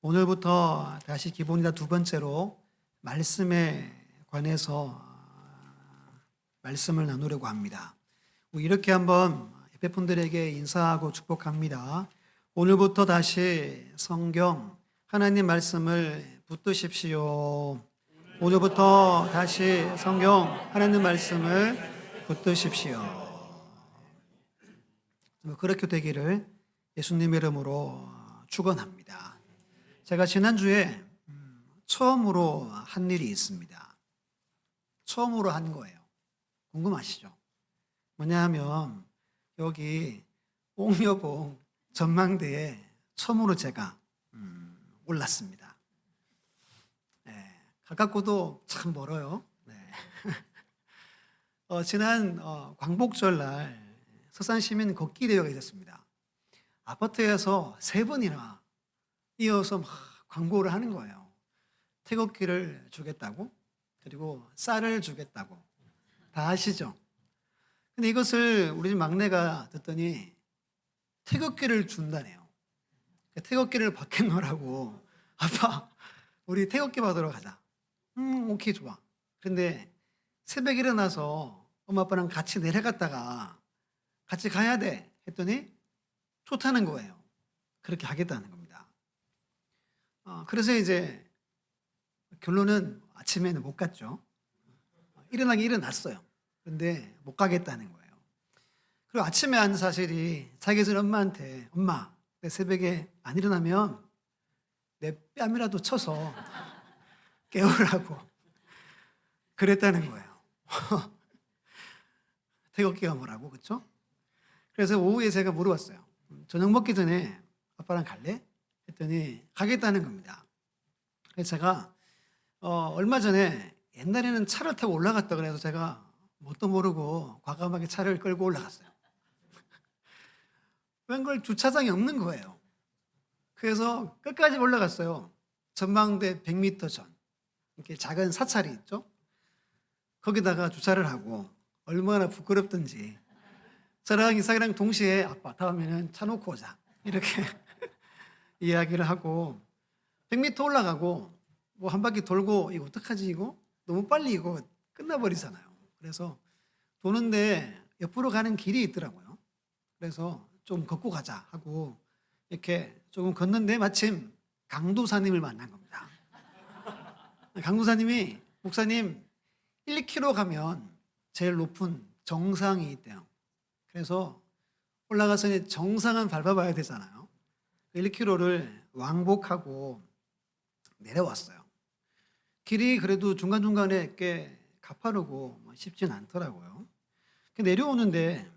오늘부터 다시 기본이다 두 번째로 말씀에 관해서 말씀을 나누려고 합니다. 이렇게 한번 예배분들에게 인사하고 축복합니다. 오늘부터 다시 성경 하나님 말씀을 붙드십시오. 오늘부터 다시 성경 하나님 말씀을 붙드십시오. 그렇게 되기를 예수님 이름으로 축원합니다. 제가 지난주에 처음으로 한 일이 있습니다. 처음으로 한 거예요. 궁금하시죠? 뭐냐 하면 여기 옥녀봉 전망대에 처음으로 제가 올랐습니다. 네, 가깝고도 참 멀어요. 네. 지난 광복절날 서산시민 걷기 대회가 있었습니다. 아파트에서 3번이나 이어서 막 광고를 하는 거예요. 태극기를 주겠다고, 그리고 쌀을 주겠다고. 다 아시죠? 근데 이것을 우리 집 막내가 듣더니 태극기를 준다네요. 태극기를 받겠노라고. 아빠, 우리 태극기 받으러 가자. 오케이, 좋아. 그런데 새벽에 일어나서 엄마 아빠랑 같이 내려갔다가 같이 가야 돼 했더니 좋다는 거예요. 그렇게 하겠다는 겁니다. 그래서 이제 결론은 아침에는 못 갔죠. 일어나긴 일어났어요. 그런데 못 가겠다는 거예요. 그리고 아침에 한 사실이 자기 전 엄마한테 엄마, 내 새벽에 안 일어나면 내 뺨이라도 쳐서 깨우라고 그랬다는 거예요. 태극기가 뭐라고, 그렇죠? 그래서 오후에 제가 물어봤어요. 저녁 먹기 전에 아빠랑 갈래? 했더니 가겠다는 겁니다. 그래서 제가 얼마 전에 옛날에는 차를 타고 올라갔다 그래서 제가 뭣도 모르고 과감하게 차를 끌고 올라갔어요. 웬걸 주차장이 없는 거예요. 그래서 끝까지 올라갔어요. 전망대 100m 전. 이렇게 작은 사찰이 있죠. 거기다가 주차를 하고 얼마나 부끄럽던지 저랑 이삭이랑 동시에 아빠 다음에는 차 놓고 오자 이렇게 이야기를 하고 100m 올라가고 뭐 한 바퀴 돌고 이거 어떡하지 이거? 너무 빨리 이거 끝나버리잖아요. 그래서 도는데 옆으로 가는 길이 있더라고요. 그래서 좀 걷고 가자 하고 이렇게 조금 걷는데 마침 강도사님을 만난 겁니다. 강도사님이 목사님 1km 가면 제일 높은 정상이 있대요. 그래서 올라가서 정상은 밟아봐야 되잖아요. 1km를 왕복하고 내려왔어요. 길이 그래도 중간중간에 꽤 가파르고 쉽진 않더라고요. 내려오는데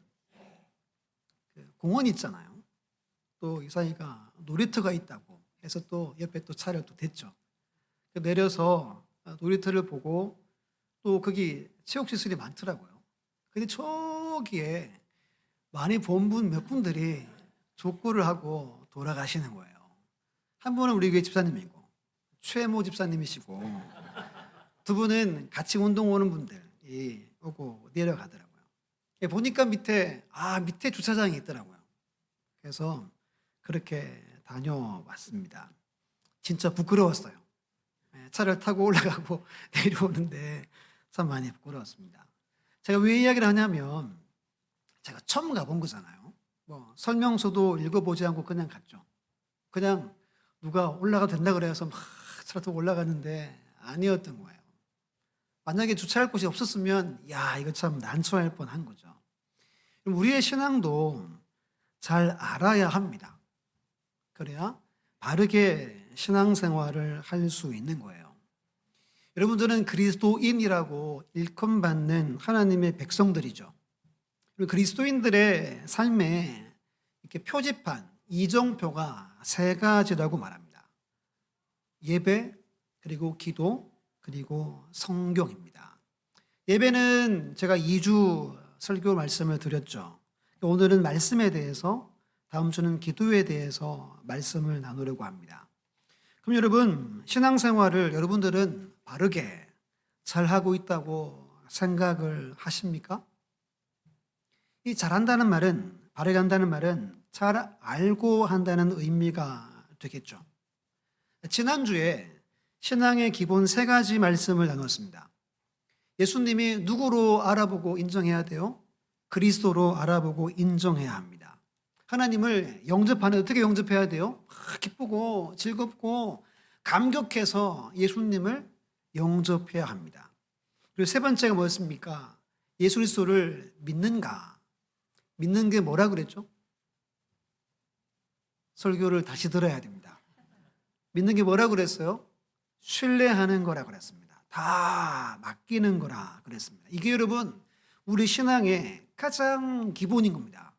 공원이 있잖아요. 또 이사이가 놀이터가 있다고 해서 또 옆에 또 차를 또 댔죠. 내려서 놀이터를 보고 또 거기 체육시설이 많더라고요. 근데 저기에 많이 본 분 몇 분들이 족구를 하고 돌아가시는 거예요. 한 분은 우리 교회 집사님이고 최모 집사님이시고 두 분은 같이 운동 오는 분들이 오고 내려가더라고요. 보니까 밑에 주차장이 있더라고요. 그래서 그렇게 다녀왔습니다. 진짜 부끄러웠어요. 차를 타고 올라가고 내려오는데 참 많이 부끄러웠습니다. 제가 왜 이야기를 하냐면 제가 처음 가본 거잖아요. 뭐 설명서도 읽어보지 않고 그냥 갔죠. 그냥 누가 올라가도 된다 그래서 막 차를 타고 올라갔는데 아니었던 거예요. 만약에 주차할 곳이 없었으면 이거 참 난처할 뻔한 거죠. 우리의 신앙도 잘 알아야 합니다. 그래야 바르게 신앙생활을 할 수 있는 거예요. 여러분들은 그리스도인이라고 일컬받는 하나님의 백성들이죠. 그리스도인들의 삶에 이렇게 표지판, 이정표가 3가지라고 말합니다. 예배, 그리고 기도, 그리고 성경입니다. 예배는 제가 2주 설교 말씀을 드렸죠. 오늘은 말씀에 대해서, 다음 주는 기도에 대해서 말씀을 나누려고 합니다. 그럼 여러분, 신앙생활을 여러분들은 바르게 잘하고 있다고 생각을 하십니까? 이 잘한다는 말은, 바르게 한다는 말은 잘 알고 한다는 의미가 되겠죠. 지난주에 신앙의 기본 세 가지 말씀을 나눴습니다. 예수님이 누구로 알아보고 인정해야 돼요? 그리스도로 알아보고 인정해야 합니다. 하나님을 영접하는 어떻게 영접해야 돼요? 기쁘고 즐겁고 감격해서 예수님을 영접해야 합니다. 그리고 세 번째가 뭐였습니까? 예수 그리스도를 믿는가? 믿는 게 뭐라 그랬죠? 설교를 다시 들어야 됩니다. 믿는 게 뭐라 그랬어요? 신뢰하는 거라 그랬습니다. 다 맡기는 거라 그랬습니다. 이게 여러분 우리 신앙의 가장 기본인 겁니다.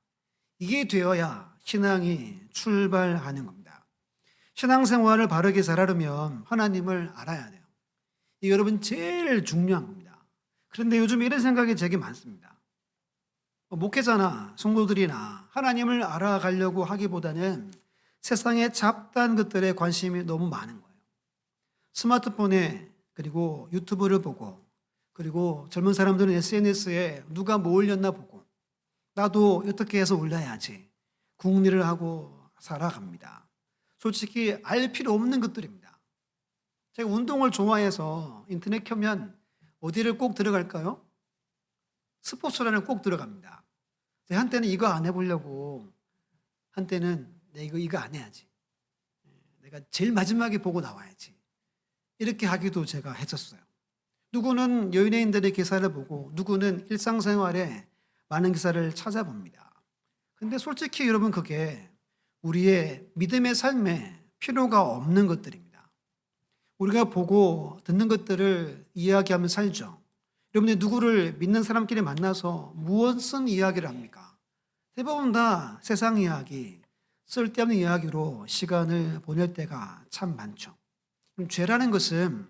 이게 되어야 신앙이 출발하는 겁니다. 신앙생활을 바르게 잘하려면 하나님을 알아야 돼요. 이게 여러분 제일 중요한 겁니다. 그런데 요즘 이런 생각이 되게 많습니다. 목회자나 성도들이나 하나님을 알아가려고 하기보다는 세상의 잡다한 것들에 관심이 너무 많은 거예요. 스마트폰에 그리고 유튜브를 보고 그리고 젊은 사람들은 SNS에 누가 뭐 올렸나 보고 나도 어떻게 해서 올려야지 궁리를 하고 살아갑니다. 솔직히 알 필요 없는 것들입니다. 제가 운동을 좋아해서 인터넷 켜면 어디를 꼭 들어갈까요? 스포츠란을 꼭 들어갑니다. 한때는 이거 안 해보려고 한때는 이거 안 해야지. 내가 제일 마지막에 보고 나와야지. 이렇게 하기도 제가 했었어요. 누구는 연예인들의 기사를 보고 누구는 일상생활에 많은 기사를 찾아봅니다. 근데 솔직히 여러분 그게 우리의 믿음의 삶에 필요가 없는 것들입니다. 우리가 보고 듣는 것들을 이야기하며 살죠. 여러분이 누구를 믿는 사람끼리 만나서 무엇은 이야기를 합니까? 대부분 다 세상 이야기, 쓸데없는 이야기로 시간을 보낼 때가 참 많죠. 그럼 죄라는 것은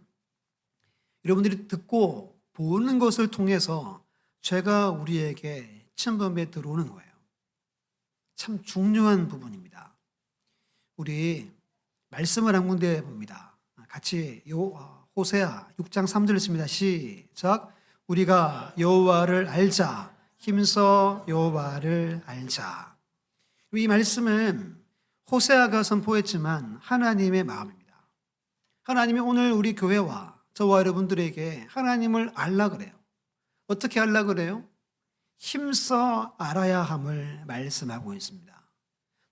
여러분들이 듣고 보는 것을 통해서 죄가 우리에게 침범에 들어오는 거예요. 참 중요한 부분입니다. 우리 말씀을 한 군데 봅니다. 같이 호세아 6장 3절 읽습니다. 시작. 우리가 여호와를 알자. 힘써 여호와를 알자. 이 말씀은 호세아가 선포했지만 하나님의 마음입니다. 하나님이 오늘 우리 교회와 저와 여러분들에게 하나님을 알라 그래요. 어떻게 알라 그래요? 힘써 알아야 함을 말씀하고 있습니다.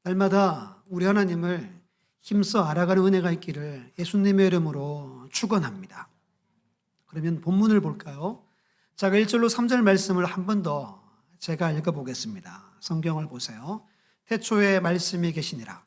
날마다 우리 하나님을 힘써 알아가는 은혜가 있기를 예수님의 이름으로 축원합니다. 그러면 본문을 볼까요? 자, 1절로 3절 말씀을 한 번 더 제가 읽어보겠습니다. 성경을 보세요. 태초에 말씀이 계시니라.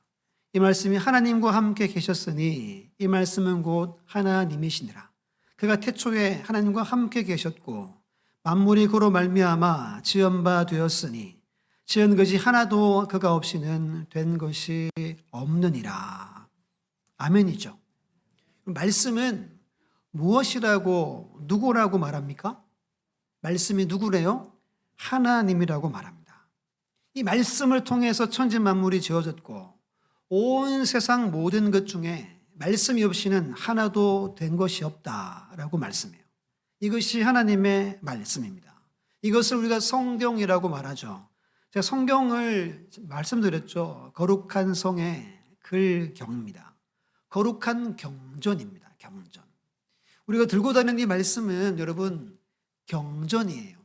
이 말씀이 하나님과 함께 계셨으니 이 말씀은 곧 하나님이시니라. 그가 태초에 하나님과 함께 계셨고 만물이 그로 말미암아 지은 바 되었으니 지은 것이 하나도 그가 없이는 된 것이 없느니라. 아멘이죠. 말씀은 무엇이라고 누구라고 말합니까? 말씀이 누구래요? 하나님이라고 말합니다. 이 말씀을 통해서 천지 만물이 지어졌고 온 세상 모든 것 중에 말씀이 없이는 하나도 된 것이 없다라고 말씀해요. 이것이 하나님의 말씀입니다. 이것을 우리가 성경이라고 말하죠. 제가 성경을 말씀드렸죠. 거룩한 성의 글경입니다. 거룩한 경전입니다. 경전. 우리가 들고 다니는 이 말씀은 여러분 경전이에요.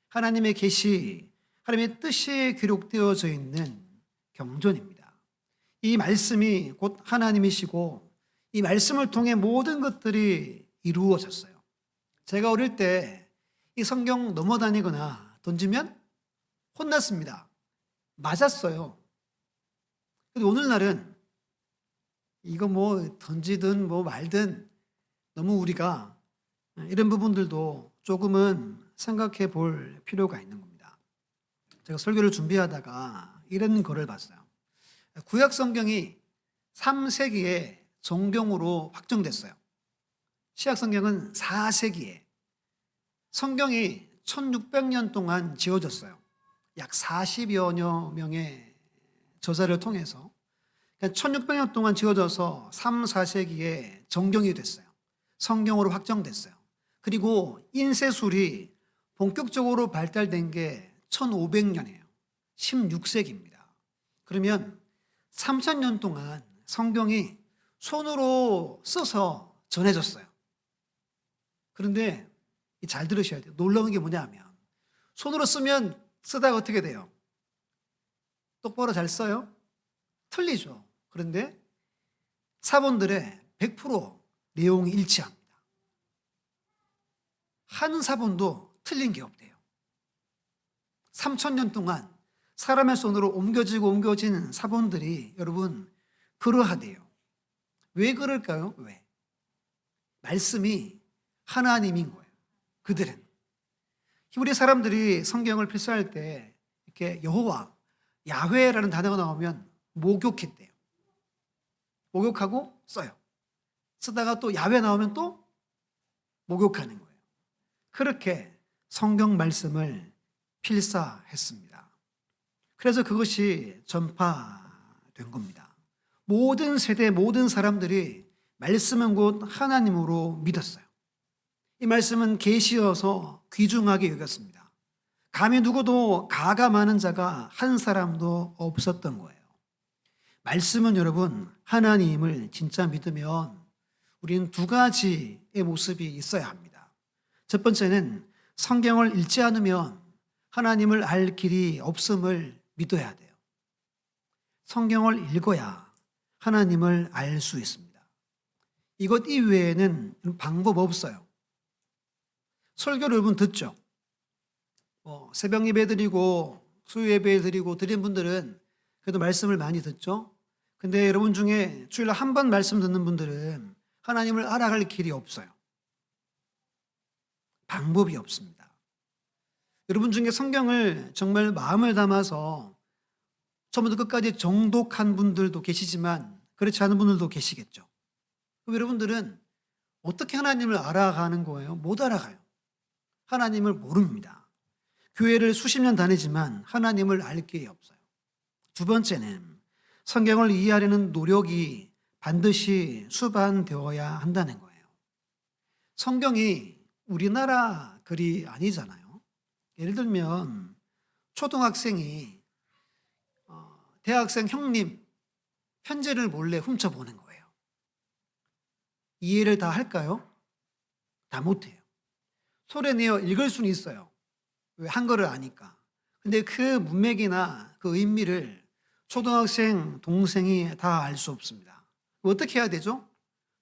하나님의 계시, 하나님의 뜻이 기록되어져 있는 경전입니다. 이 말씀이 곧 하나님이시고 이 말씀을 통해 모든 것들이 이루어졌어요. 제가 어릴 때 이 성경 넘어다니거나 던지면 혼났습니다. 맞았어요. 근데 오늘날은 이거 뭐 던지든 뭐 말든 너무 우리가 이런 부분들도 조금은 생각해 볼 필요가 있는 겁니다. 제가 설교를 준비하다가 이런 글을 봤어요. 구약 성경이 3세기에 정경으로 확정됐어요. 신약 성경은 4세기에. 성경이 1600년 동안 지어졌어요. 약 40여 명의 저자를 통해서 1600년 동안 지어져서 3, 4세기에 정경이 됐어요. 성경으로 확정됐어요. 그리고 인쇄술이 본격적으로 발달된 게 1500년이에요. 16세기입니다. 그러면 3000년 동안 성경이 손으로 써서 전해줬어요. 그런데 잘 들으셔야 돼요. 놀라운 게 뭐냐 하면 손으로 쓰다가 어떻게 돼요? 똑바로 잘 써요? 틀리죠. 그런데 사본들의 100% 내용이 일치합니다. 한 사본도 틀린 게 없대요. 3,000년 동안 사람의 손으로 옮겨지는 사본들이 여러분 그러하대요. 왜 그럴까요? 왜? 말씀이 하나님인 거예요. 그들은. 히브리 사람들이 성경을 필사할 때 이렇게 여호와, 야훼라는 단어가 나오면 목욕했대요. 목욕하고 써요. 쓰다가 또 야훼 나오면 또 목욕하는 거예요. 그렇게 성경 말씀을 필사했습니다. 그래서 그것이 전파된 겁니다. 모든 세대, 모든 사람들이 말씀은 곧 하나님으로 믿었어요. 이 말씀은 계시여서 귀중하게 여겼습니다. 감히 누구도 가감하는 자가 한 사람도 없었던 거예요. 말씀은 여러분 하나님을 진짜 믿으면 우리는 두 가지의 모습이 있어야 합니다. 첫 번째는 성경을 읽지 않으면 하나님을 알 길이 없음을 믿어야 돼요. 성경을 읽어야 하나님을 알 수 있습니다. 이것 이외에는 방법 없어요. 설교를 여러분 듣죠? 새벽 예배 드리고 수요 예배 드리고 드린 분들은 그래도 말씀을 많이 듣죠? 근데 여러분 중에 주일날 한 번 말씀 듣는 분들은 하나님을 알아갈 길이 없어요. 방법이 없습니다. 여러분 중에 성경을 정말 마음을 담아서 처음부터 끝까지 정독한 분들도 계시지만 그렇지 않은 분들도 계시겠죠. 그럼 여러분들은 어떻게 하나님을 알아가는 거예요? 못 알아가요. 하나님을 모릅니다. 교회를 수십 년 다니지만 하나님을 알 길이 없어요. 두 번째는 성경을 이해하려는 노력이 반드시 수반되어야 한다는 거예요. 성경이 우리나라 글이 아니잖아요. 예를 들면 초등학생이 대학생 형님 편지를 몰래 훔쳐보는 거예요. 이해를 다 할까요? 다 못해요. 소리내어 읽을 수는 있어요. 왜? 한글을 아니까. 근데 그 문맥이나 그 의미를 초등학생, 동생이 다 알 수 없습니다. 어떻게 해야 되죠?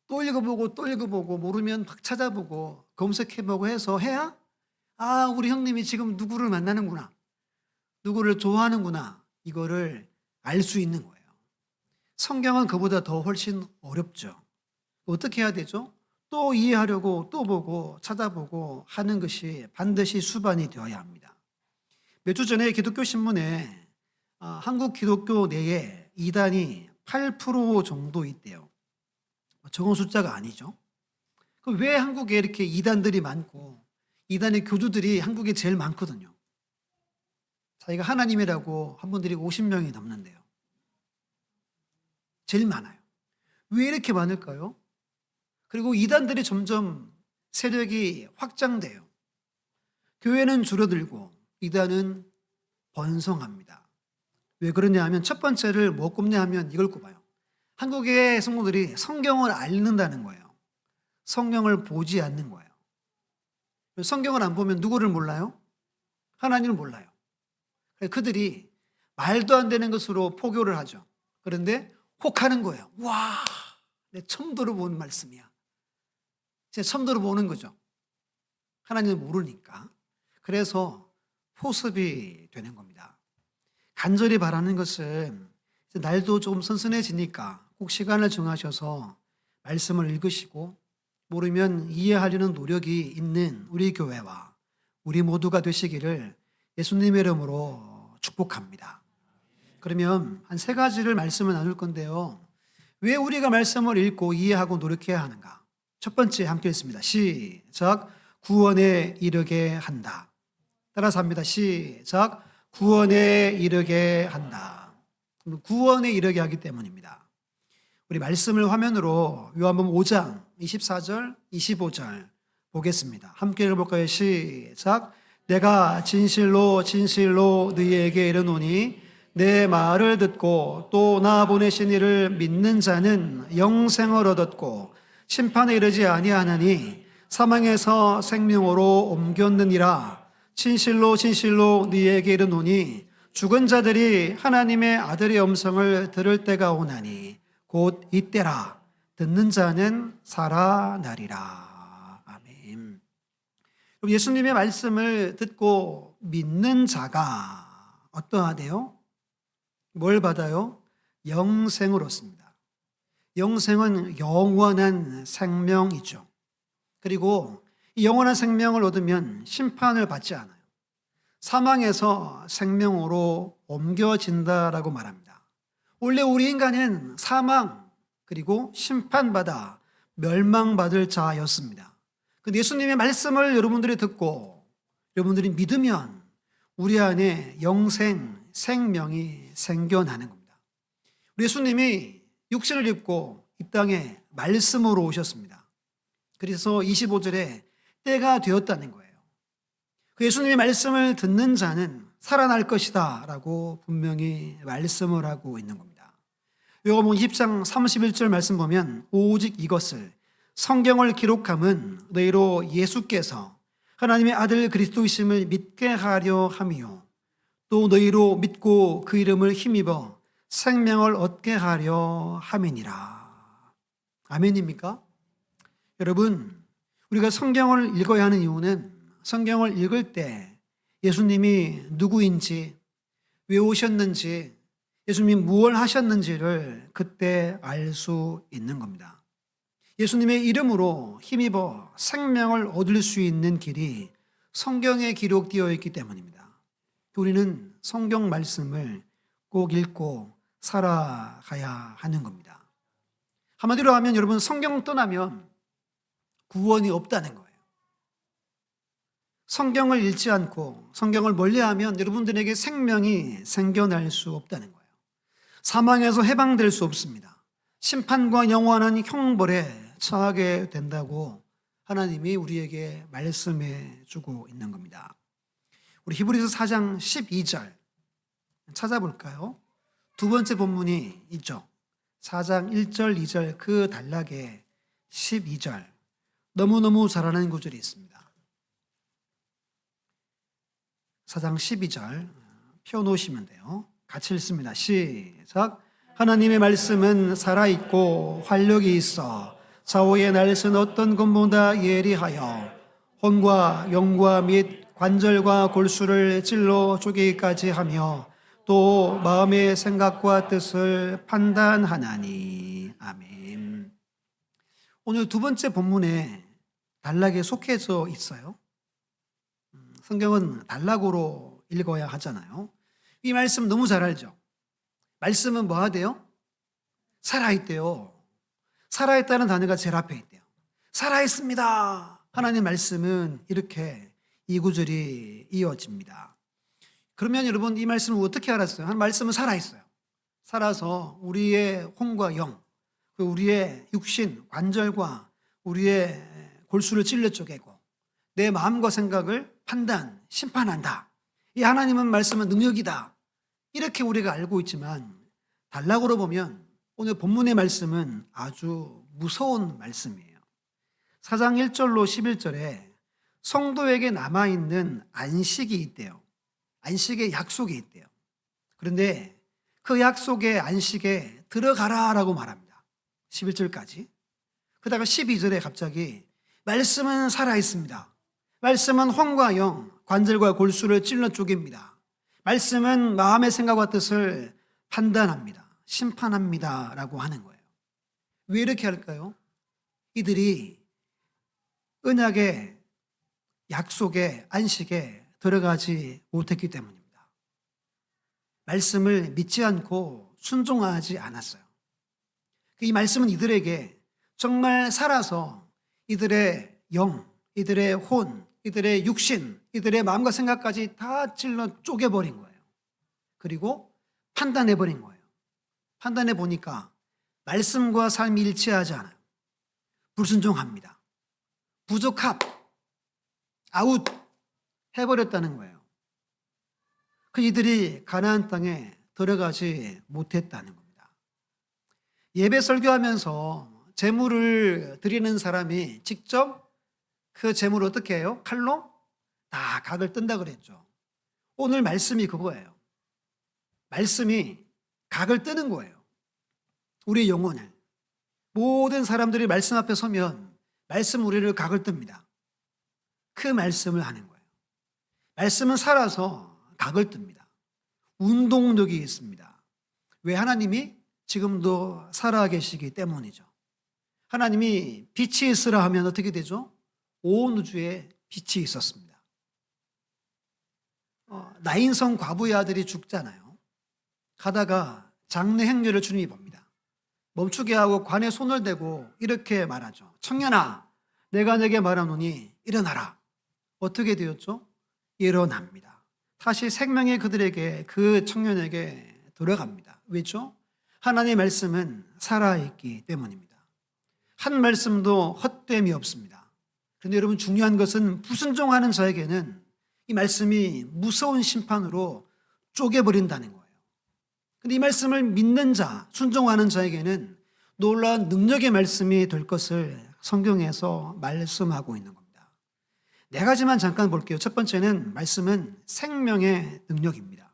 또 읽어보고 모르면 막 찾아보고 검색해보고 해서 해야 우리 형님이 지금 누구를 만나는구나. 누구를 좋아하는구나. 이거를 알 수 있는 거예요. 성경은 그보다 더 훨씬 어렵죠. 어떻게 해야 되죠? 또 이해하려고 또 보고 찾아보고 하는 것이 반드시 수반이 되어야 합니다. 몇 주 전에 기독교 신문에 한국 기독교 내에 이단이 8% 정도 있대요. 적은 숫자가 아니죠. 왜 한국에 이렇게 이단들이 많고 이단의 교주들이 한국에 제일 많거든요. 자기가 하나님이라고 한 분들이 50명이 넘는데요. 제일 많아요. 왜 이렇게 많을까요? 그리고 이단들이 점점 세력이 확장돼요. 교회는 줄어들고 이단은 번성합니다. 왜 그러냐 하면 첫 번째를 뭐 꼽냐 하면 이걸 꼽아요. 한국의 성도들이 성경을 앓는다는 거예요. 성경을 보지 않는 거예요. 성경을 안 보면 누구를 몰라요? 하나님을 몰라요. 그들이 말도 안 되는 것으로 포교를 하죠. 그런데 혹하는 거예요. 와, 내 처음 들어보는 말씀이야. 제가 처음 들어보는 거죠. 하나님을 모르니까. 그래서 포섭이 되는 겁니다. 간절히 바라는 것은 날도 좀 선선해지니까 꼭 시간을 정하셔서 말씀을 읽으시고 모르면 이해하려는 노력이 있는 우리 교회와 우리 모두가 되시기를 예수님의 이름으로 축복합니다. 그러면 한 세 가지를 말씀을 나눌 건데요. 왜 우리가 말씀을 읽고 이해하고 노력해야 하는가? 첫 번째 함께 읽습니다. 시작. 구원에 이르게 한다. 따라서 합니다. 시작. 구원에 이르게 한다. 구원에 이르게 하기 때문입니다. 우리 말씀을 화면으로 요한복음 5장 24절 25절 보겠습니다. 함께 읽어볼까요? 시작. 내가 진실로 진실로 너희에게 이르노니 내 말을 듣고 또 나 보내신 이를 믿는 자는 영생을 얻었고 심판에 이르지 아니하나니 사망에서 생명으로 옮겼느니라. 진실로 진실로 네게 이르노니 죽은 자들이 하나님의 아들의 음성을 들을 때가 오나니 곧 이때라. 듣는 자는 살아나리라. 아멘. 예수님의 말씀을 듣고 믿는 자가 어떠하대요? 뭘 받아요? 영생을 얻습니다. 영생은 영원한 생명이죠. 그리고 이 영원한 생명을 얻으면 심판을 받지 않아요. 사망에서 생명으로 옮겨진다라고 말합니다. 원래 우리 인간은 사망 그리고 심판받아 멸망받을 자였습니다. 근데 예수님의 말씀을 여러분들이 듣고 여러분들이 믿으면 우리 안에 영생, 생명이 생겨나는 겁니다. 우리 예수님이 육신을 입고 이 땅에 말씀으로 오셨습니다. 그래서 25절에 때가 되었다는 거예요. 그 예수님의 말씀을 듣는 자는 살아날 것이다 라고 분명히 말씀을 하고 있는 겁니다. 요한복음 20장 31절 말씀 보면 오직 이것을 성경을 기록함은 너희로 예수께서 하나님의 아들 그리스도이심을 믿게 하려 함이요 또 너희로 믿고 그 이름을 힘입어 생명을 얻게 하려 함이니라. 아멘입니까? 여러분, 우리가 성경을 읽어야 하는 이유는 성경을 읽을 때 예수님이 누구인지, 왜 오셨는지, 예수님이 무엇을 하셨는지를 그때 알 수 있는 겁니다. 예수님의 이름으로 힘입어 생명을 얻을 수 있는 길이 성경에 기록되어 있기 때문입니다. 우리는 성경 말씀을 꼭 읽고 살아가야 하는 겁니다. 한마디로 하면 여러분, 성경 떠나면 구원이 없다는 거예요. 성경을 읽지 않고 성경을 멀리하면 여러분들에게 생명이 생겨날 수 없다는 거예요. 사망에서 해방될 수 없습니다. 심판과 영원한 형벌에 처하게 된다고 하나님이 우리에게 말씀해 주고 있는 겁니다. 우리 히브리서 4장 12절 찾아볼까요? 두 번째 본문이 있죠. 4장 1절, 2절 그 단락에 12절 너무너무 잘하는 구절이 있습니다. 4장 12절 펴놓으시면 돼요. 같이 읽습니다. 시작. 하나님의 말씀은 살아있고 활력이 있어 좌우의 날선 어떤 것보다 예리하여 혼과 영과 및 관절과 골수를 찔러 쪼개기까지 하며 또 마음의 생각과 뜻을 판단하나니. 아멘. 오늘 두 번째 본문에 단락에 속해져 있어요. 성경은 단락으로 읽어야 하잖아요. 이 말씀 너무 잘 알죠? 말씀은 뭐 하대요? 살아있대요. 살아있다는 단어가 제일 앞에 있대요. 살아있습니다. 하나님 말씀은 이렇게 이 구절이 이어집니다. 그러면 여러분 이 말씀을 어떻게 알았어요? 하나님 말씀은 살아있어요. 살아서 우리의 혼과 영, 우리의 육신, 관절과 우리의 골수를 찔러 쪼개고 내 마음과 생각을 판단, 심판한다. 이 하나님은 말씀은 능력이다. 이렇게 우리가 알고 있지만 단락으로 보면 오늘 본문의 말씀은 아주 무서운 말씀이에요. 4장 1절로 11절에 성도에게 남아있는 안식이 있대요. 안식의 약속이 있대요. 그런데 그 약속의 안식에 들어가라라고 말합니다. 11절까지. 그러다가 12절에 갑자기 말씀은 살아있습니다. 말씀은 혼과 영, 관절과 골수를 찔러 쪼갭니다. 말씀은 마음의 생각과 뜻을 판단합니다. 심판합니다. 라고 하는 거예요. 왜 이렇게 할까요? 이들이 언약의 약속의 안식에 들어가지 못했기 때문입니다. 말씀을 믿지 않고 순종하지 않았어요. 이 말씀은 이들에게 정말 살아서 이들의 영, 이들의 혼, 이들의 육신, 이들의 마음과 생각까지 다 찔러 쪼개버린 거예요. 그리고 판단해버린 거예요. 판단해 보니까 말씀과 삶이 일치하지 않아요. 불순종합니다. 부적합, 아웃 해버렸다는 거예요. 그 이들이 가나안 땅에 들어가지 못했다는 겁니다. 예배 설교하면서 제물을 드리는 사람이 직접 그 제물을 어떻게 해요? 칼로 다 각을 뜬다 그랬죠. 오늘 말씀이 그거예요. 말씀이 각을 뜨는 거예요. 우리 영혼을. 모든 사람들이 말씀 앞에 서면 말씀 우리를 각을 뜹니다. 그 말씀을 하는 거예요. 말씀은 살아서 각을 뜹니다. 운동력이 있습니다. 왜? 하나님이 지금도 살아계시기 때문이죠. 하나님이 빛이 있으라 하면 어떻게 되죠? 온 우주에 빛이 있었습니다. 나인성 과부의 아들이 죽잖아요. 가다가 장래 행렬을 주님이 봅니다. 멈추게 하고 관에 손을 대고 이렇게 말하죠. 청년아, 내가 내게 말하노니 일어나라. 어떻게 되었죠? 일어납니다. 다시 생명이 그들에게, 그 청년에게 돌아갑니다. 왜죠? 하나님의 말씀은 살아있기 때문입니다. 한 말씀도 헛됨이 없습니다. 그런데 여러분, 중요한 것은 불순종하는 자에게는 이 말씀이 무서운 심판으로 쪼개버린다는 거예요. 근데 이 말씀을 믿는 자, 순종하는 자에게는 놀라운 능력의 말씀이 될 것을 성경에서 말씀하고 있는 겁니다. 네 가지만 잠깐 볼게요. 첫 번째는 말씀은 생명의 능력입니다.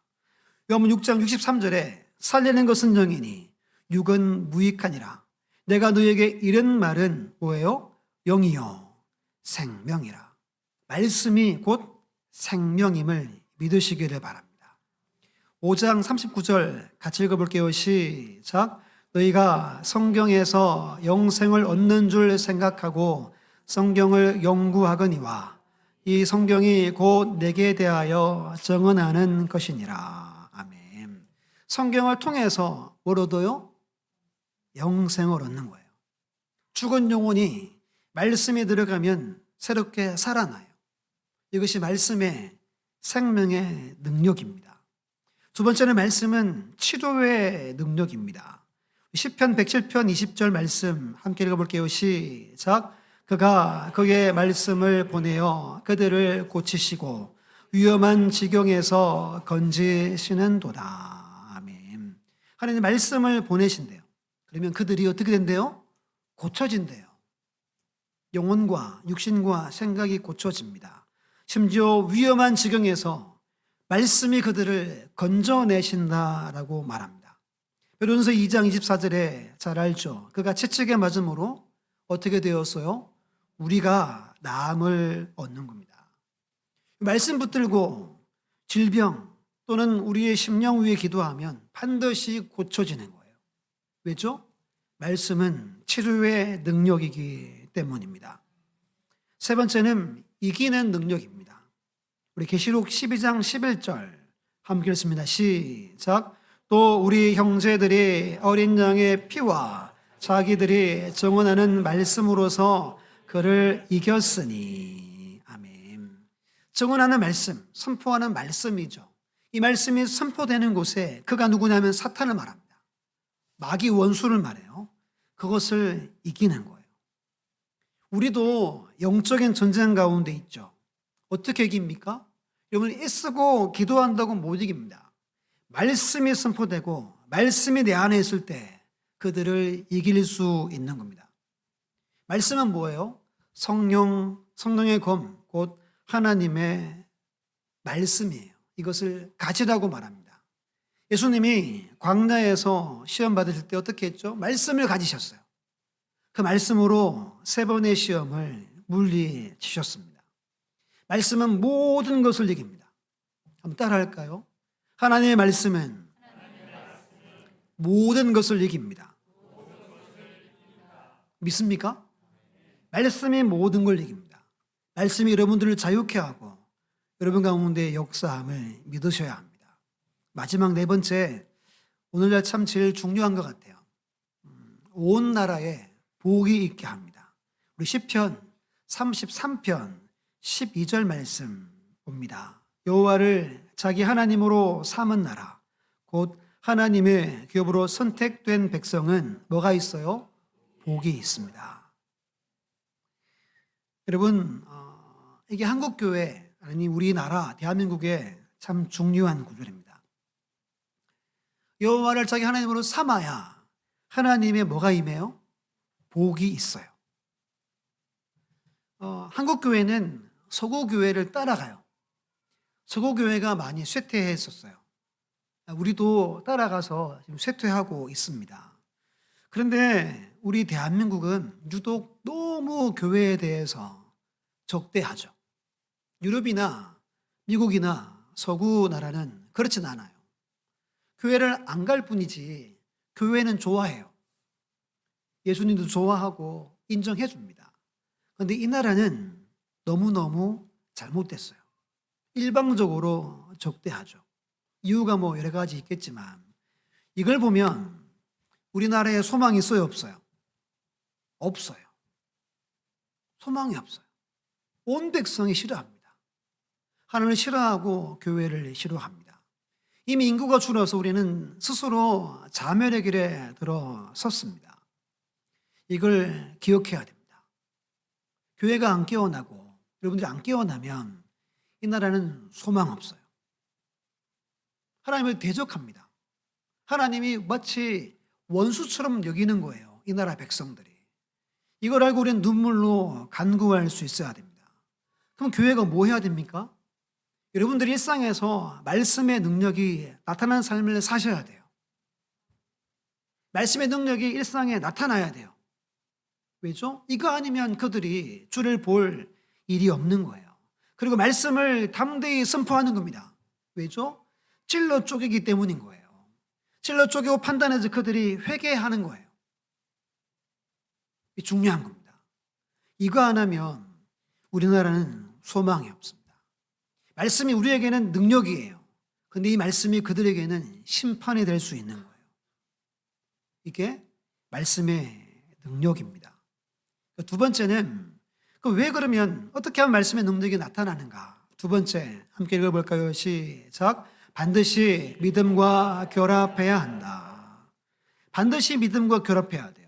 요한복음 6장 63절에 살리는 것은 영이니 육은 무익하니라. 내가 너에게 이런 말은 뭐예요? 영이요 생명이라. 말씀이 곧 생명임을 믿으시기를 바랍니다. 5장 39절 같이 읽어볼게요. 시작. 너희가 성경에서 영생을 얻는 줄 생각하고 성경을 연구하거니와 이 성경이 곧 내게 대하여 증언하는 것이니라. 아멘. 성경을 통해서 뭘 얻어요? 영생을 얻는 거예요. 죽은 영혼이 말씀이 들어가면 새롭게 살아나요. 이것이 말씀의 생명의 능력입니다. 두 번째는 말씀은 치료의 능력입니다. 시편 107편 20절 말씀 함께 읽어볼게요. 시작. 그가 그의 말씀을 보내어 그들을 고치시고 위험한 지경에서 건지시는도다. 아멘. 하나님 말씀을 보내신대요. 그러면 그들이 어떻게 된대요? 고쳐진대요. 영혼과 육신과 생각이 고쳐집니다. 심지어 위험한 지경에서 말씀이 그들을 건져내신다라고 말합니다. 베드로전서 2장 24절에 잘 알죠. 그가 채찍에 맞음으로 어떻게 되었어요? 우리가 나음을 얻는 겁니다. 말씀 붙들고 질병 또는 우리의 심령 위에 기도하면 반드시 고쳐지는 거예요. 왜죠? 말씀은 치료의 능력이기 때문입니다. 세 번째는 이기는 능력입니다. 우리 계시록 12장 11절 함께 읽습니다. 시작. 또 우리 형제들이 어린 양의 피와 자기들이 증언하는 말씀으로서 그를 이겼으니. 아멘. 증언하는 말씀, 선포하는 말씀이죠. 이 말씀이 선포되는 곳에 그가 누구냐면 사탄을 말합니다. 마귀 원수를 말해요. 그것을 이기는 거예요. 우리도 영적인 전쟁 가운데 있죠. 어떻게 이깁니까? 여러분, 애쓰고 기도한다고 못 이깁니다. 말씀이 선포되고 말씀이 내 안에 있을 때 그들을 이길 수 있는 겁니다. 말씀은 뭐예요? 성령의 검, 곧 하나님의 말씀이에요. 이것을 가지라고 말합니다. 예수님이 광야에서 시험 받으실 때 어떻게 했죠? 말씀을 가지셨어요. 그 말씀으로 3번의 시험을 물리치셨습니다. 말씀은 모든 것을 이깁니다. 한번 따라 할까요? 하나님의 말씀은 모든 것을 이깁니다. 믿습니까? 말씀이 모든 걸 이깁니다. 말씀이 여러분들을 자유케 하고 여러분 가운데 역사함을 믿으셔야 합니다. 마지막 네 번째, 오늘날 참 제일 중요한 것 같아요. 온 나라에 복이 있게 합니다. 우리 시편 33편 12절 말씀 봅니다. 여호와를 자기 하나님으로 삼은 나라, 곧 하나님의 기업으로 선택된 백성은 뭐가 있어요? 복이 있습니다. 여러분, 이게 한국교회, 아니 우리나라 대한민국의 참 중요한 구절입니다. 여호와를 자기 하나님으로 삼아야 하나님의 뭐가 임해요? 복이 있어요. 한국 교회는 서구 교회를 따라가요. 서구 교회가 많이 쇠퇴했었어요. 우리도 따라가서 지금 쇠퇴하고 있습니다. 그런데 우리 대한민국은 유독 너무 교회에 대해서 적대하죠. 유럽이나 미국이나 서구 나라는 그렇진 않아요. 교회를 안 갈 뿐이지 교회는 좋아해요. 예수님도 좋아하고 인정해 줍니다. 그런데 이 나라는 너무너무 잘못됐어요. 일방적으로 적대하죠. 이유가 뭐 여러 가지 있겠지만 이걸 보면 우리나라에 소망이 있어요, 없어요? 없어요. 소망이 없어요. 온 백성이 싫어합니다. 하나님을 싫어하고 교회를 싫어합니다. 이미 인구가 줄어서 우리는 스스로 자멸의 길에 들어섰습니다. 이걸 기억해야 됩니다. 교회가 안 깨어나고 여러분들이 안 깨어나면 이 나라는 소망 없어요. 하나님을 대적합니다. 하나님이 마치 원수처럼 여기는 거예요. 이 나라 백성들이. 이걸 알고 우리는 눈물로 간구할 수 있어야 됩니다. 그럼 교회가 뭐 해야 됩니까? 여러분들이 일상에서 말씀의 능력이 나타나는 삶을 사셔야 돼요. 말씀의 능력이 일상에 나타나야 돼요. 왜죠? 이거 아니면 그들이 주를 볼 일이 없는 거예요. 그리고 말씀을 담대히 선포하는 겁니다. 왜죠? 찔러 쪼개기 때문인 거예요. 찔러 쪼개고 판단해서 그들이 회개하는 거예요. 이 중요한 겁니다. 이거 안 하면 우리나라는 소망이 없습니다. 말씀이 우리에게는 능력이에요. 근데 이 말씀이 그들에게는 심판이 될 수 있는 거예요. 이게 말씀의 능력입니다. 두 번째는 왜 그러면 어떻게 하면 말씀의 능력이 나타나는가? 두 번째 함께 읽어볼까요? 시작. 반드시 믿음과 결합해야 한다. 반드시 믿음과 결합해야 돼요.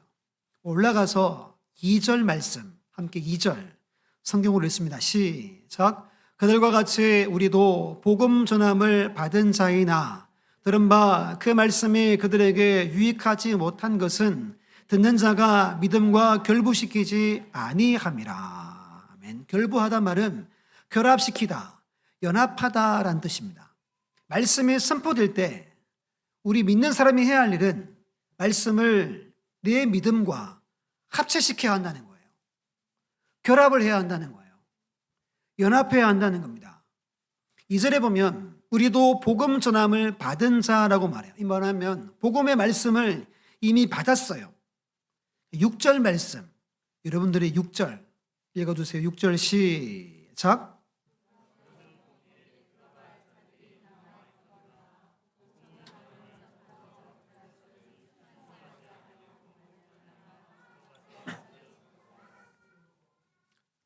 올라가서 2절 말씀 함께 2절 성경으로 읽습니다. 시작. 그들과 같이 우리도 복음 전함을 받은 자이나 들은 바 그 말씀이 그들에게 유익하지 못한 것은 듣는 자가 믿음과 결부시키지 아니함이라. 아멘. 결부하다 말은 결합시키다, 연합하다라는 뜻입니다. 말씀이 선포될 때 우리 믿는 사람이 해야 할 일은 말씀을 내 믿음과 합체시켜야 한다는 거예요. 결합을 해야 한다는 거예요. 연합해야 한다는 겁니다. 2절에 보면 우리도 복음 전함을 받은 자라고 말해요. 이 말하면 복음의 말씀을 이미 받았어요. 6절 말씀, 여러분들이 6절 읽어주세요. 6절 시작.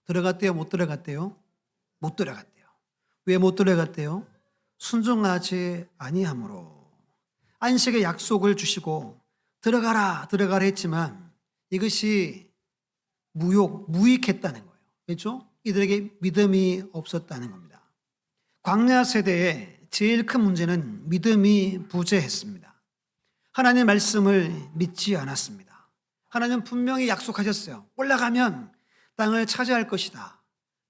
들어갔대요? 못 들어갔대요? 못 들어갔대요. 왜 못 들어갔대요? 순종하지 아니함으로. 안식의 약속을 주시고 들어가라 했지만 이것이 무익했다는 거예요. 그렇죠? 이들에게 믿음이 없었다는 겁니다. 광야 세대의 제일 큰 문제는 믿음이 부재했습니다. 하나님의 말씀을 믿지 않았습니다. 하나님은 분명히 약속하셨어요. 올라가면 땅을 차지할 것이다.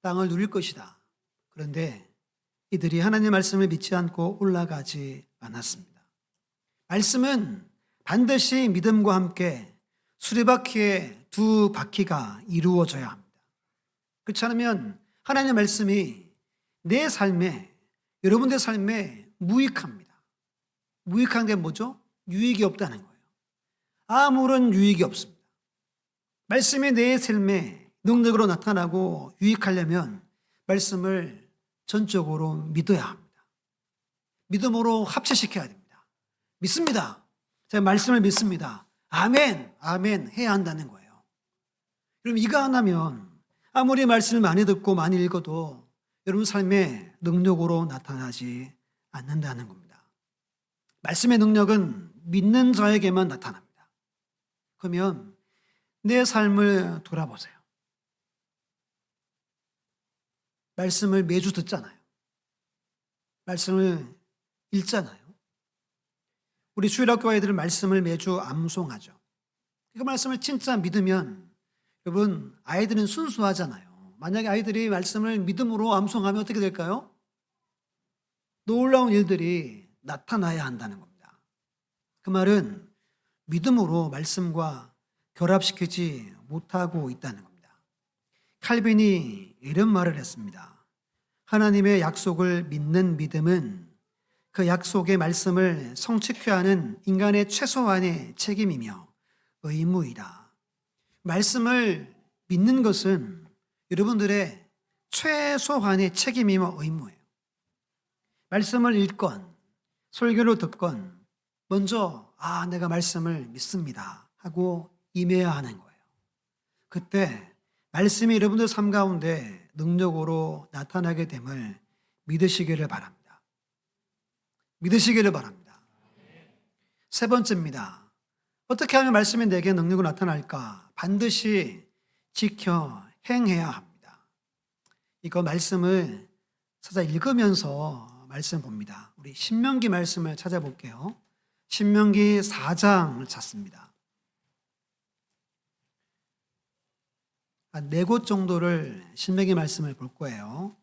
땅을 누릴 것이다. 그런데 이들이 하나님의 말씀을 믿지 않고 올라가지 않았습니다. 말씀은 반드시 믿음과 함께 수레바퀴의 두 바퀴가 이루어져야 합니다. 그렇지 않으면 하나님의 말씀이 내 삶에, 여러분의 삶에 무익합니다. 무익한 게 뭐죠? 유익이 없다는 거예요. 아무런 유익이 없습니다. 말씀이 내 삶에 능력으로 나타나고 유익하려면 말씀을 전적으로 믿어야 합니다. 믿음으로 합체시켜야 됩니다. 믿습니다. 제가 말씀을 믿습니다. 아멘, 아멘 해야 한다는 거예요. 그럼 이거 안 하면 아무리 말씀을 많이 듣고 많이 읽어도 여러분 삶에 능력으로 나타나지 않는다는 겁니다. 말씀의 능력은 믿는 자에게만 나타납니다. 그러면 내 삶을 돌아보세요. 말씀을 매주 듣잖아요. 말씀을 읽잖아요. 우리 주일학교 아이들은 말씀을 매주 암송하죠. 그 말씀을 진짜 믿으면 여러분 아이들은 순수하잖아요. 만약에 아이들이 말씀을 믿음으로 암송하면 어떻게 될까요? 놀라운 일들이 나타나야 한다는 겁니다. 그 말은 믿음으로 말씀과 결합시키지 못하고 있다는 겁니다. 칼빈이 이런 말을 했습니다. 하나님의 약속을 믿는 믿음은 그 약속의 말씀을 성취케 하는 인간의 최소한의 책임이며 의무이다. 말씀을 믿는 것은 여러분들의 최소한의 책임이며 의무예요. 말씀을 읽건 설교를 듣건 먼저 내가 말씀을 믿습니다 하고 임해야 하는 거예요. 그때 말씀이 여러분들 삶 가운데 능력으로 나타나게 됨을 믿으시기를 바랍니다. 믿으시기를 바랍니다. 세 번째입니다. 어떻게 하면 말씀이 내게 능력으로 나타날까? 반드시 지켜 행해야 합니다. 이거 말씀을 찾아 읽으면서 말씀 봅니다. 우리 신명기 말씀을 찾아볼게요. 신명기 4장을 찾습니다. 한 4곳 정도를 신명기 말씀을 볼 거예요.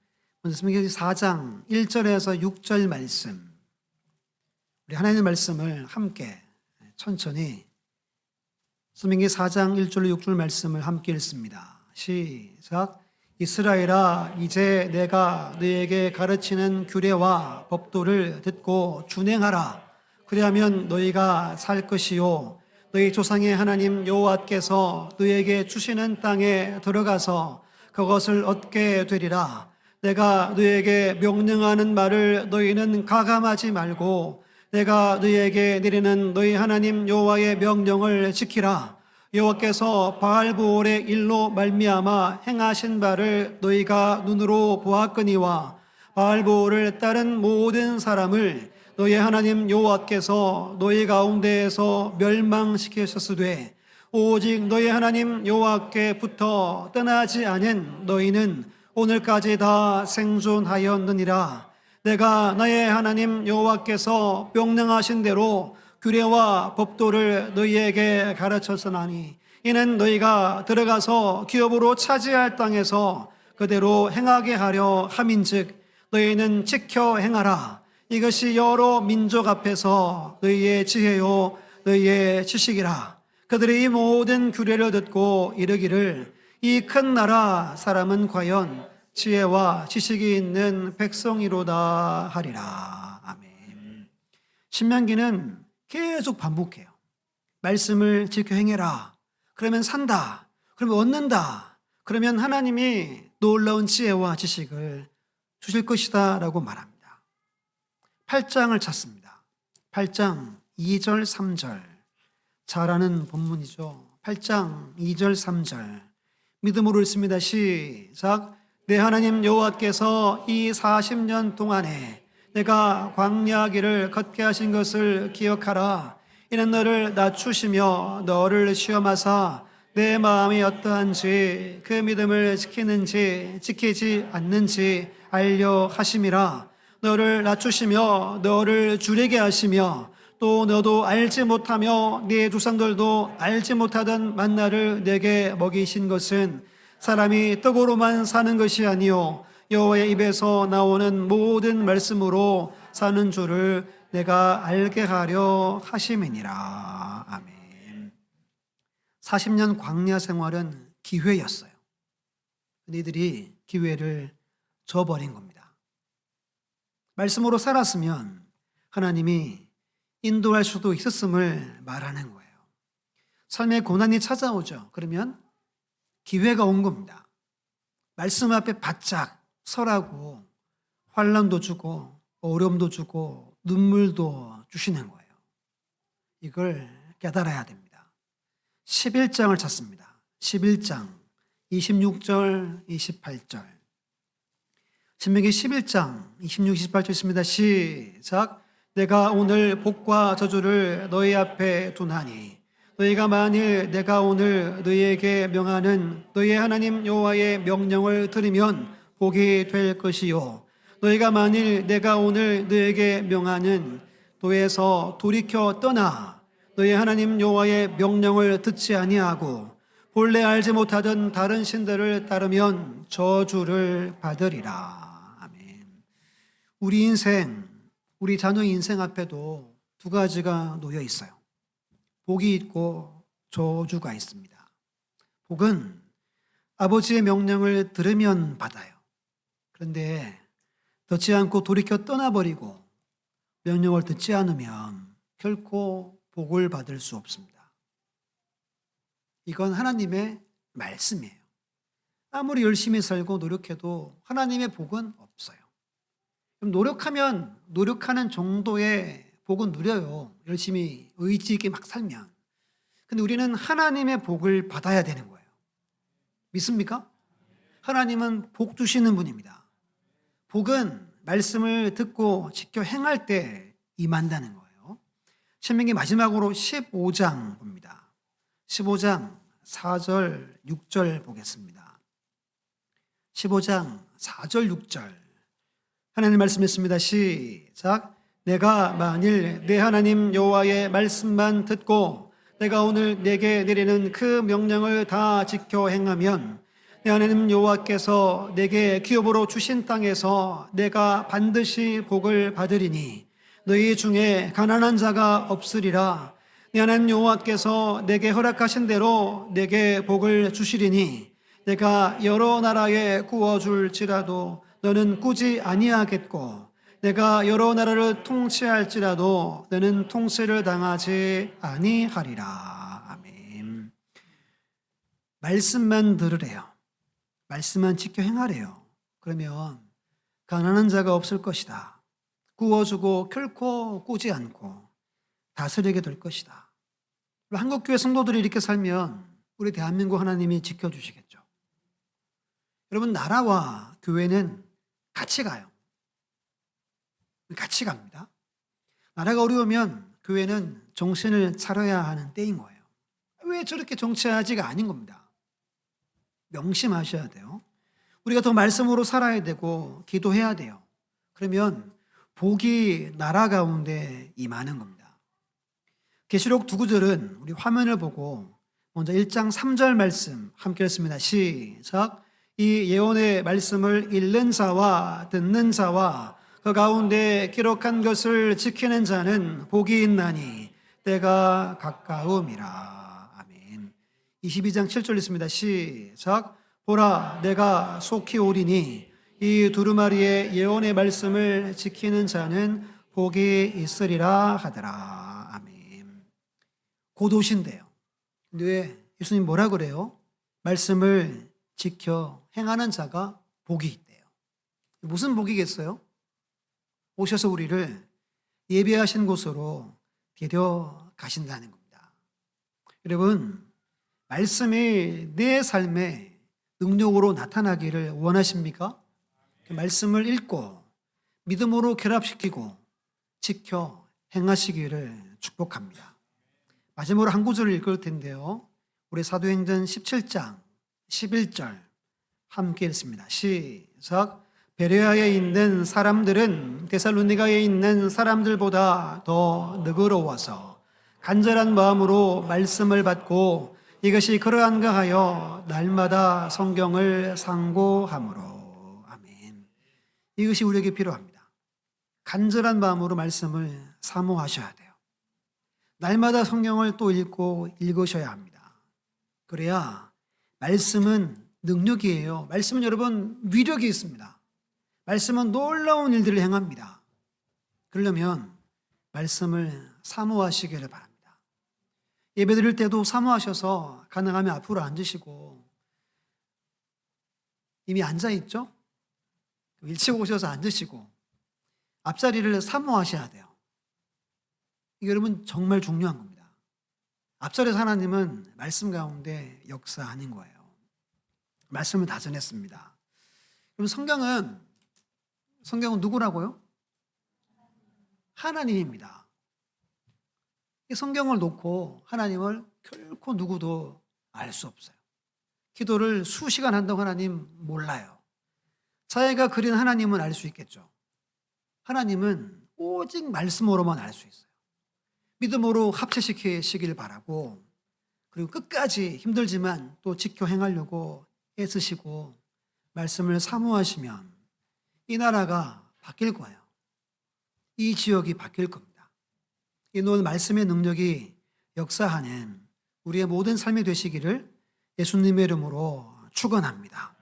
먼저 신명기 4장 1절에서 6절 말씀. 우리 하나님의 말씀을 함께 천천히 신명기 4장 1절로 6절 말씀을 함께 읽습니다. 시작. 이스라엘아, 이제 내가 너에게 가르치는 규례와 법도를 듣고 준행하라. 그리하면 너희가 살 것이요 너희 조상의 하나님 여호와께서 너희에게 주시는 땅에 들어가서 그것을 얻게 되리라. 내가 너희에게 명령하는 말을 너희는 가감하지 말고 내가 너희에게 내리는 너희 하나님 여호와의 명령을 지키라. 여호와께서 바알브올의 일로 말미암아 행하신 바를 너희가 눈으로 보았거니와 바알브올을 따른 모든 사람을 너희 하나님 여호와께서 너희 가운데에서 멸망시키셨으되 오직 너희 하나님 여호와께부터 떠나지 않은 너희는 오늘까지 다 생존하였느니라. 내가 나의 하나님 여호와께서 명령하신 대로 규례와 법도를 너희에게 가르쳤으나니 이는 너희가 들어가서 기업으로 차지할 땅에서 그대로 행하게 하려 함인즉 너희는 지켜 행하라. 이것이 여러 민족 앞에서 너희의 지혜요 너희의 지식이라. 그들이 이 모든 규례를 듣고 이르기를 이 큰 나라 사람은 과연 지혜와 지식이 있는 백성이로다 하리라. 아멘. 신명기는 계속 반복해요. 말씀을 지켜 행해라. 그러면 산다. 그러면 얻는다. 그러면 하나님이 놀라운 지혜와 지식을 주실 것이다 라고 말합니다. 8장을 찾습니다. 8장 2절 3절 잘 아는 본문이죠. 8장 2절 3절 믿음으로 읽습니다. 시작. 내 하나님 여호와께서 이 40년 동안에 내가 광야 길을 걷게 하신 것을 기억하라. 이는 너를 낮추시며 너를 시험하사 내 마음이 어떠한지 그 믿음을 지키는지 지키지 않는지 알려 하심이라. 너를 낮추시며 너를 줄이게 하시며 또 너도 알지 못하며 네 조상들도 알지 못하던 만나를 내게 먹이신 것은 사람이 떡으로만 사는 것이 아니요 여호와의 입에서 나오는 모든 말씀으로 사는 줄을 내가 알게 하려 하심이니라. 아멘. 40년 광야 생활은 기회였어요. 이들이 기회를 저버린 겁니다. 말씀으로 살았으면 하나님이 인도할 수도 있었음을 말하는 거예요. 삶의 고난이 찾아오죠. 그러면 기회가 온 겁니다. 말씀 앞에 바짝 서라고 환난도 주고 어려움도 주고 눈물도 주시는 거예요. 이걸 깨달아야 됩니다. 11장을 찾습니다. 11장 26절 28절 신명기 11장 26, 28절 있습니다. 시작. 내가 오늘 복과 저주를 너희 앞에 두나니 너희가 만일 내가 오늘 너희에게 명하는 너희 하나님 여호와의 명령을 들으면 복이 될 것이요 너희가 만일 내가 오늘 너희에게 명하는 도에서 돌이켜 떠나 너희 하나님 여호와의 명령을 듣지 아니하고 본래 알지 못하던 다른 신들을 따르면 저주를 받으리라. 아멘. 우리 인생, 우리 자녀 인생 앞에도 두 가지가 놓여 있어요. 복이 있고 저주가 있습니다. 복은 아버지의 명령을 들으면 받아요. 그런데 듣지 않고 돌이켜 떠나버리고 명령을 듣지 않으면 결코 복을 받을 수 없습니다. 이건 하나님의 말씀이에요. 아무리 열심히 살고 노력해도 하나님의 복은 없어요. 그럼 노력하면 노력하는 정도의 복은 누려요. 열심히 의지 있게 막 살면. 근데 우리는 하나님의 복을 받아야 되는 거예요. 믿습니까? 하나님은 복 주시는 분입니다. 복은 말씀을 듣고 지켜 행할 때 임한다는 거예요. 신명기 마지막으로 15장 봅니다. 15장 4절 6절 보겠습니다. 15장 4절 6절 하나님 말씀했습니다. 시작. 내가 만일 내 하나님 여호와의 말씀만 듣고 내가 오늘 내게 내리는 그 명령을 다 지켜 행하면 내 하나님 여호와께서 내게 기업으로 주신 땅에서 내가 반드시 복을 받으리니 너희 중에 가난한 자가 없으리라. 내 하나님 여호와께서 내게 허락하신 대로 내게 복을 주시리니 내가 여러 나라에 구워줄지라도 너는 꾸지 아니하겠고 내가 여러 나라를 통치할지라도 너는 통치를 당하지 아니하리라. 아멘. 말씀만 들으래요. 말씀만 지켜 행하래요. 그러면 가난한 자가 없을 것이다. 구워주고 결코 꾸지 않고 다스리게 될 것이다. 한국교회 성도들이 이렇게 살면 우리 대한민국 하나님이 지켜주시겠죠. 여러분, 나라와 교회는 같이 가요. 같이 갑니다. 나라가 어려우면 교회는 정신을 차려야 하는 때인 거예요. 왜 저렇게 정치하지가 아닌 겁니다. 명심하셔야 돼요. 우리가 더 말씀으로 살아야 되고 기도해야 돼요. 그러면 복이 나라 가운데 임하는 겁니다. 계시록 두 구절은 우리 화면을 보고 먼저 1장 3절 말씀 함께 읽습니다. 시작. 이 예언의 말씀을 읽는 자와 듣는 자와 그 가운데 기록한 것을 지키는 자는 복이 있나니 때가 가까움이라. 아멘. 22장 7절 있습니다. 시작. 보라, 내가 속히 오리니 이 두루마리의 예언의 말씀을 지키는 자는 복이 있으리라 하더라. 아멘. 곧 오신대요. 근데 왜 예수님 뭐라 그래요? 말씀을 지켜 행하는 자가 복이 있대요. 무슨 복이겠어요? 오셔서 우리를 예배하신 곳으로 데려가신다는 겁니다. 여러분, 말씀이 내 삶에 능력으로 나타나기를 원하십니까? 그 말씀을 읽고 믿음으로 결합시키고 지켜 행하시기를 축복합니다. 마지막으로 한 구절을 읽을 텐데요. 우리 사도행전 17장 11절 함께 읽습니다. 시작. 베레아에 있는 사람들은 데살로니가에 있는 사람들보다 더 너그러워서 간절한 마음으로 말씀을 받고 이것이 그러한가 하여 날마다 성경을 상고함으로. 아멘. 이것이 우리에게 필요합니다. 간절한 마음으로 말씀을 사모하셔야 돼요. 날마다 성경을 또 읽고 읽으셔야 합니다. 그래야 말씀은 능력이에요. 말씀은 여러분 위력이 있습니다. 말씀은 놀라운 일들을 행합니다. 그러려면 말씀을 사모하시기를 바랍니다. 예배드릴 때도 사모하셔서 가능하면 앞으로 앉으시고, 이미 앉아있죠? 일찍 오셔서 앉으시고 앞자리를 사모하셔야 돼요. 이게 여러분 정말 중요한 겁니다. 앞자리에서 하나님은 말씀 가운데 역사하는 거예요. 말씀을 다 전했습니다. 그럼 성경은 누구라고요? 하나님입니다. 이 성경을 놓고 하나님을 결코 누구도 알 수 없어요. 기도를 수시간 한다고 하나님 몰라요. 자기가 그린 하나님은 알 수 있겠죠. 하나님은 오직 말씀으로만 알 수 있어요. 믿음으로 합체시키시길 바라고, 그리고 끝까지 힘들지만 또 지켜 행하려고 애쓰시고 말씀을 사모하시면 이 나라가 바뀔 거예요. 이 지역이 바뀔 겁니다. 이 오늘 말씀의 능력이 역사하는 우리의 모든 삶이 되시기를 예수님의 이름으로 축원합니다.